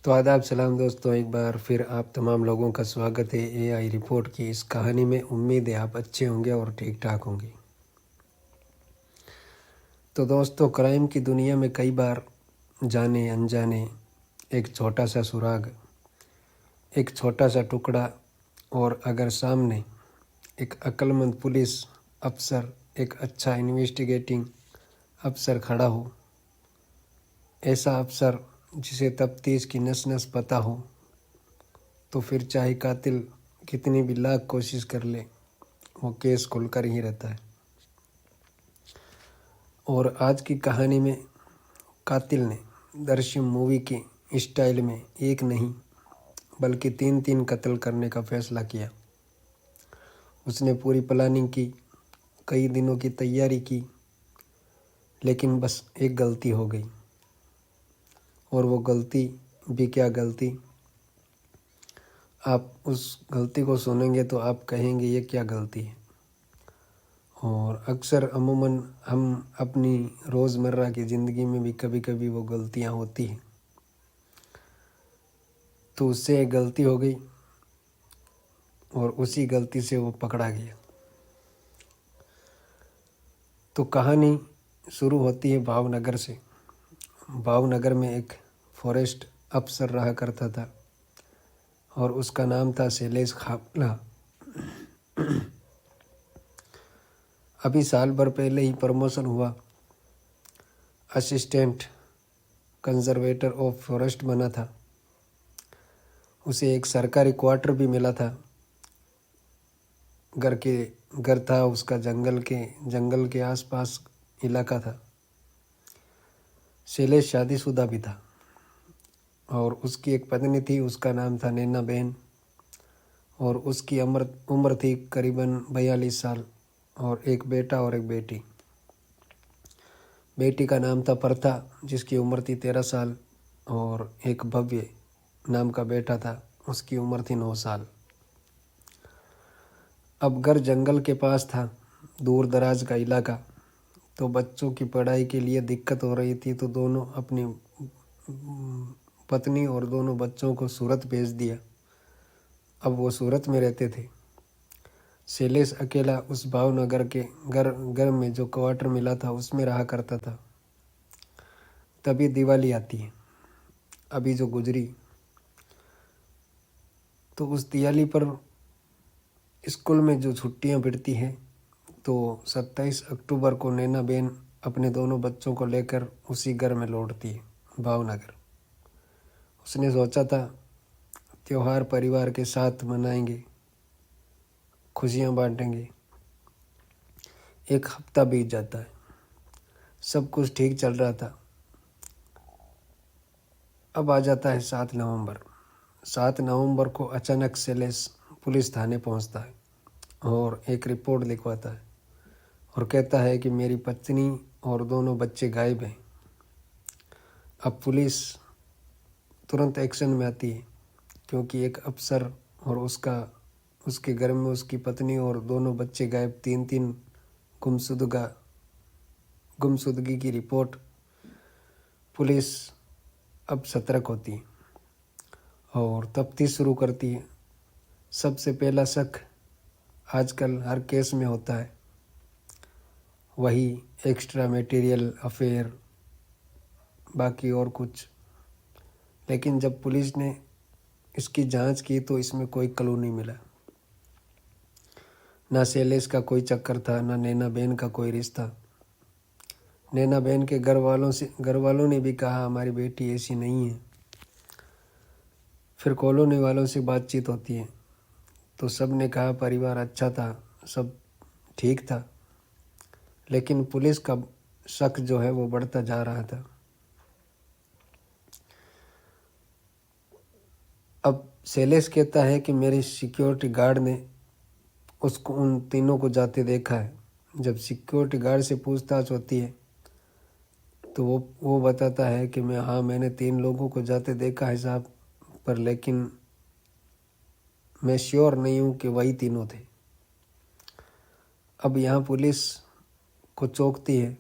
तो आदाब सलाम दोस्तों, एक बार फिर आप तमाम लोगों का स्वागत है एआई रिपोर्ट की इस कहानी में। उम्मीद है आप अच्छे होंगे और ठीक ठाक होंगे। तो दोस्तों, क्राइम की दुनिया में कई बार जाने अनजाने एक छोटा सा सुराग, एक छोटा सा टुकड़ा, और अगर सामने एक अक्लमंद पुलिस अफसर, एक अच्छा इन्वेस्टिगेटिंग अफसर खड़ा हो, ऐसा अफसर जिसे तफ्तीश की नस नस पता हो, तो फिर चाहे कातिल कितनी भी लाख कोशिश कर ले, वो केस खुलकर ही रहता है। और आज की कहानी में कातिल ने दृश्यम मूवी की स्टाइल में एक नहीं बल्कि 3 कत्ल करने का फैसला किया। उसने पूरी प्लानिंग की, कई दिनों की तैयारी की, लेकिन बस एक गलती हो गई। और वो गलती भी क्या गलती, आप उस गलती को सुनेंगे तो आप कहेंगे ये क्या गलती है। और अक्सर अमूमन हम अपनी रोज़मर्रा की ज़िंदगी में भी कभी कभी वो गलतियाँ होती हैं। तो उससे एक गलती हो गई और उसी गलती से वो पकड़ा गया। तो कहानी शुरू होती है भावनगर से। भावनगर में एक फॉरेस्ट अफसर रहा करता था और उसका नाम था शैलेश खापला। अभी साल भर पहले ही प्रमोशन हुआ, असिस्टेंट कंजर्वेटर ऑफ फॉरेस्ट बना था। उसे एक सरकारी क्वार्टर भी मिला था। घर था उसका जंगल के आसपास इलाका था। शैलेश शादीशुदा भी था और उसकी एक पत्नी थी, उसका नाम था नैना बहन, और उसकी उम्र थी करीबन 42 साल, और एक बेटा और एक बेटी। बेटी का नाम था प्रथा, जिसकी उम्र थी 13 साल, और एक भव्य नाम का बेटा था, उसकी उम्र थी 9 साल। अब घर जंगल के पास था, दूर दराज का इलाका, तो बच्चों की पढ़ाई के लिए दिक्कत हो रही थी। तो दोनों अपनी पत्नी और दोनों बच्चों को सूरत भेज दिया। अब वो सूरत में रहते थे। शैलेश अकेला उस भावनगर के घर में जो क्वार्टर मिला था उसमें रहा करता था। तभी दिवाली आती है, अभी जो गुजरी। तो उस दिवाली पर स्कूल में जो छुट्टियां पड़ती हैं, तो 27 अक्टूबर को नैना बेन अपने दोनों बच्चों को लेकर उसी घर में लौटती है, भावनगर। उसने सोचा था त्योहार परिवार के साथ मनाएंगे, खुशियां बांटेंगे। एक हफ्ता बीत जाता है, सब कुछ ठीक चल रहा था। अब आ जाता है 7 नवंबर। 7 नवंबर को अचानक शैलेश पुलिस थाने पहुंचता है और एक रिपोर्ट लिखवाता है और कहता है कि मेरी पत्नी और दोनों बच्चे गायब हैं। अब पुलिस तुरंत एक्शन में आती है, क्योंकि एक अफसर और उसके घर में उसकी पत्नी और दोनों बच्चे गायब, 3 गुमशुदगी की रिपोर्ट। पुलिस अब सतर्क होती है और तफ्तीश शुरू करती है। सबसे पहला शक आजकल हर केस में होता है, वही एक्स्ट्रा मटेरियल अफेयर, बाकी और कुछ। लेकिन जब पुलिस ने इसकी जांच की तो इसमें कोई क्लू नहीं मिला। ना शैलेश का कोई चक्कर था, ना नैना बहन का कोई रिश्ता। नैना बहन के घर वालों ने भी कहा हमारी बेटी ऐसी नहीं है। फिर कॉलोनी वालों से बातचीत होती है तो सब ने कहा परिवार अच्छा था, सब ठीक था। लेकिन पुलिस का शक जो है वो बढ़ता जा रहा था। अब शैलेश कहता है कि मेरी सिक्योरिटी गार्ड ने उसको उन तीनों को जाते देखा है। जब सिक्योरिटी गार्ड से पूछताछ होती है तो वो बताता है कि मैंने 3 लोगों को जाते देखा है साहब, पर लेकिन मैं श्योर नहीं हूँ कि वही तीनों थे। अब यहाँ पुलिस को चौंकती है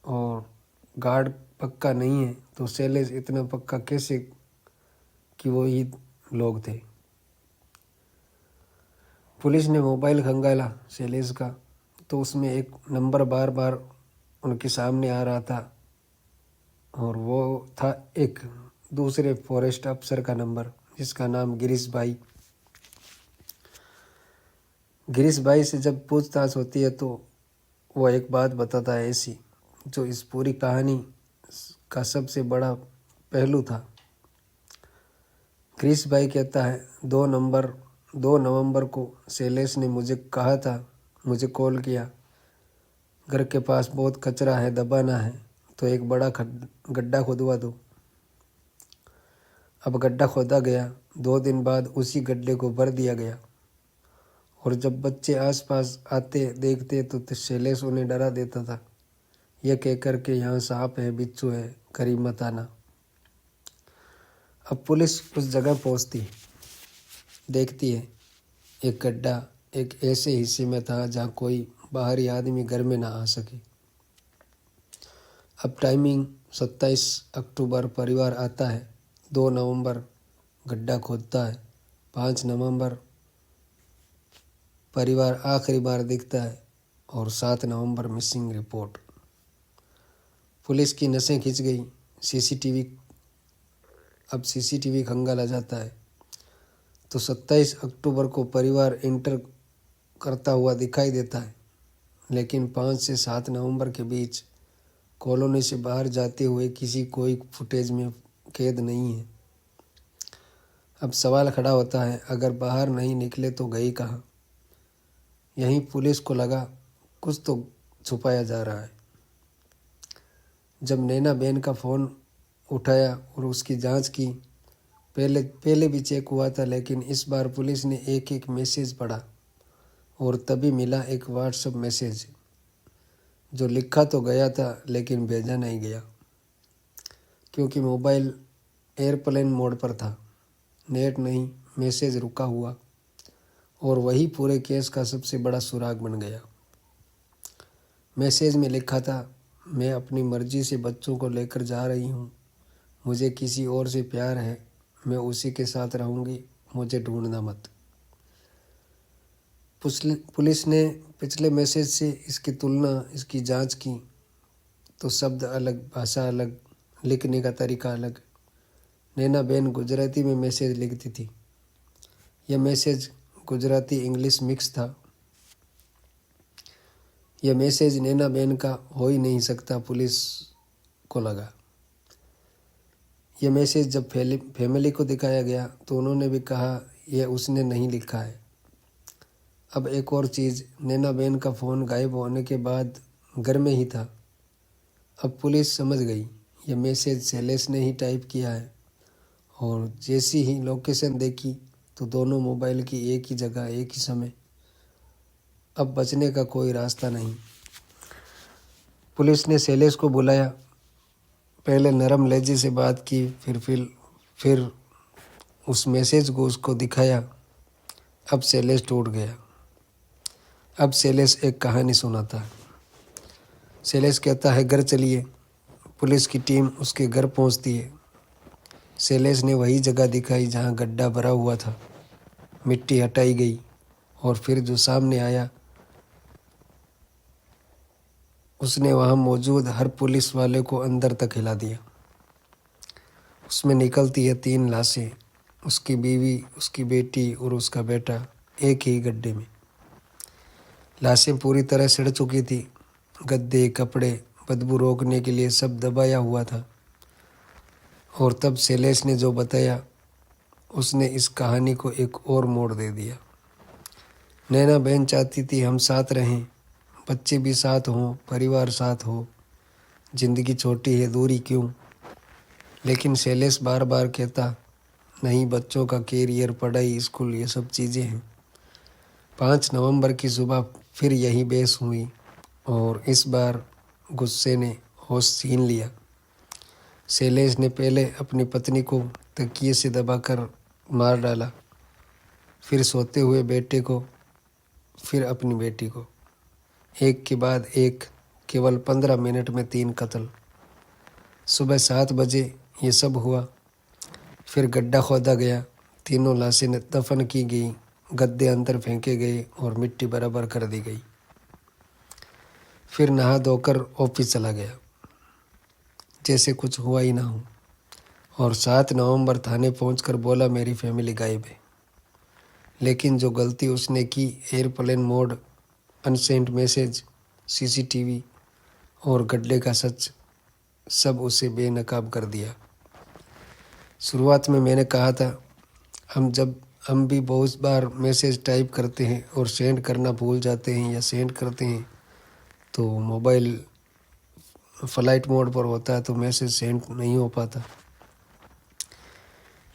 और गार्ड पक्का नहीं है, तो शैलेश इतना पक्का कैसे कि वो ही लोग थे। पुलिस ने मोबाइल खंगाला शैलेश का, तो उसमें एक नंबर बार बार उनके सामने आ रहा था, और वो था एक दूसरे फॉरेस्ट अफसर का नंबर, जिसका नाम गिरीश भाई। गिरीश भाई से जब पूछताछ होती है तो वो एक बात बताता है ऐसी, जो इस पूरी कहानी का सबसे बड़ा पहलू था। गिरीश भाई कहता है, 2 नवंबर को शैलेश ने मुझे कहा था, मुझे कॉल किया, घर के पास बहुत कचरा है, दबाना है तो एक बड़ा गड्ढा खोदवा दो। अब गड्ढा खोदा गया। 2 दिन बाद उसी गड्ढे को भर दिया गया, और जब बच्चे आसपास आते देखते तो शैलेश उन्हें डरा देता था, यह कहकर के यहाँ सांप है, बिच्छू है, करीब मत आना। अब पुलिस उस जगह पहुँचती, देखती है एक गड्ढा एक ऐसे हिस्से में था जहाँ कोई बाहरी आदमी घर में ना आ सके। अब टाइमिंग 27 अक्टूबर, परिवार आता है। 2 नवंबर गड्ढा खोदता है। 5 नवंबर परिवार आखिरी बार दिखता है, और 7 नवंबर मिसिंग रिपोर्ट। पुलिस की नसें खिंच गई। सीसीटीवी खंगाला जाता है, तो 27 अक्टूबर को परिवार एंटर करता हुआ दिखाई देता है, लेकिन 5 से 7 नवंबर के बीच कॉलोनी से बाहर जाते हुए किसी कोई फुटेज में कैद नहीं है। अब सवाल खड़ा होता है, अगर बाहर नहीं निकले तो गई कहाँ? यहीं पुलिस को लगा कुछ तो छुपाया जा रहा है। जब नैना बहन का फ़ोन उठाया और उसकी जांच की, पहले भी चेक हुआ था, लेकिन इस बार पुलिस ने एक एक मैसेज पढ़ा, और तभी मिला एक व्हाट्सएप मैसेज, जो लिखा तो गया था लेकिन भेजा नहीं गया, क्योंकि मोबाइल एयरप्लेन मोड पर था, नेट नहीं, मैसेज रुका हुआ, और वही पूरे केस का सबसे बड़ा सुराग बन गया। मैसेज में लिखा था, मैं अपनी मर्जी से बच्चों को लेकर जा रही हूँ, मुझे किसी और से प्यार है, मैं उसी के साथ रहूँगी, मुझे ढूंढना मत। पुलिस ने पिछले मैसेज से इसकी तुलना, इसकी जांच की, तो शब्द अलग, भाषा अलग, लिखने का तरीका अलग। नैना बहन गुजराती में मैसेज लिखती थी। यह मैसेज गुजराती इंग्लिश मिक्स था। यह मैसेज नैना बहन का हो ही नहीं सकता, पुलिस को लगा। यह मैसेज जब फैमिली को दिखाया गया तो उन्होंने भी कहा यह उसने नहीं लिखा है। अब एक और चीज़, नैना बहन का फ़ोन गायब होने के बाद घर में ही था। अब पुलिस समझ गई यह मैसेज शैलेश ने ही टाइप किया है, और जैसी ही लोकेशन देखी तो दोनों मोबाइल की एक ही जगह, एक ही समय। अब बचने का कोई रास्ता नहीं। पुलिस ने शैलेश को बुलाया, पहले नरम लहजे से बात की, फिर उस मैसेज को उसको दिखाया। अब शैलेश टूट गया। अब शैलेश एक कहानी सुनाता है। शैलेश कहता है, घर चलिए। पुलिस की टीम उसके घर पहुंचती है। शैलेश ने वही जगह दिखाई जहां गड्ढा भरा हुआ था। मिट्टी हटाई गई, और फिर जो सामने आया, उसने वहां मौजूद हर पुलिस वाले को अंदर तक हिला दिया। उसमें निकलती है 3 लाशें, उसकी बीवी, उसकी बेटी और उसका बेटा, एक ही गड्ढे में। लाशें पूरी तरह सड़ चुकी थी। गद्दे, कपड़े, बदबू रोकने के लिए सब दबाया हुआ था। और तब शैलेश ने जो बताया, उसने इस कहानी को एक और मोड़ दे दिया। नैना बहन चाहती थी हम साथ रहें, बच्चे भी साथ हों, परिवार साथ हो, जिंदगी छोटी है, दूरी क्यों? लेकिन शैलेश बार बार कहता, नहीं, बच्चों का कैरियर, पढ़ाई, स्कूल, ये सब चीज़ें हैं। 5 नवंबर की सुबह फिर यही बहस हुई, और इस बार गुस्से ने होश छीन लिया। शैलेश ने पहले अपनी पत्नी को तकिए से दबाकर मार डाला, फिर सोते हुए बेटे को, फिर अपनी बेटी को, एक के बाद एक, केवल 15 मिनट में 3 कत्ल। सुबह 7 बजे ये सब हुआ। फिर गड्ढा खोदा गया, तीनों लाशें दफन की गई, गद्दे अंदर फेंके गए और मिट्टी बराबर कर दी गई। फिर नहा धोकर ऑफिस चला गया जैसे कुछ हुआ ही ना हो, और 7 नवंबर थाने पहुंचकर बोला मेरी फैमिली गायब है। लेकिन जो गलती उसने की, airplane mode, unsent message, CCTV और गड्ढे का सच, सब उसे बेनकाब कर दिया। शुरुआत में मैंने कहा था, हम भी बहुत बार मैसेज टाइप करते हैं और सेंड करना भूल जाते हैं, या सेंड करते हैं तो मोबाइल फ्लाइट मोड पर होता है तो मैसेज सेंड नहीं हो पाता।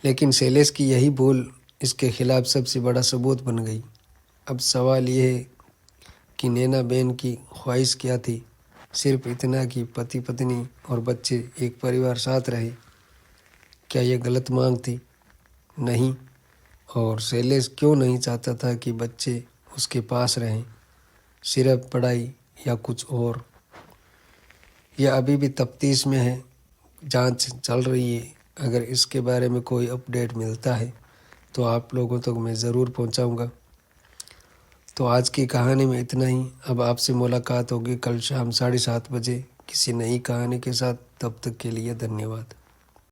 लेकिन शैलेश की यही भूल इसके खिलाफ सबसे बड़ा सबूत बन गई। अब सवाल ये है कि नैना बहन की ख्वाहिश क्या थी? सिर्फ इतना कि पति पत्नी और बच्चे एक परिवार साथ रहे। क्या ये गलत मांग थी? नहीं। और शैलेश क्यों नहीं चाहता था कि बच्चे उसके पास रहें? सिर्फ पढ़ाई या कुछ और? यह अभी भी तफ्तीश में है, जांच चल रही है। अगर इसके बारे में कोई अपडेट मिलता है तो आप लोगों तक मैं ज़रूर पहुंचाऊंगा। तो आज की कहानी में इतना ही। अब आपसे मुलाकात होगी कल शाम 7:30 बजे किसी नई कहानी के साथ। तब तक के लिए धन्यवाद।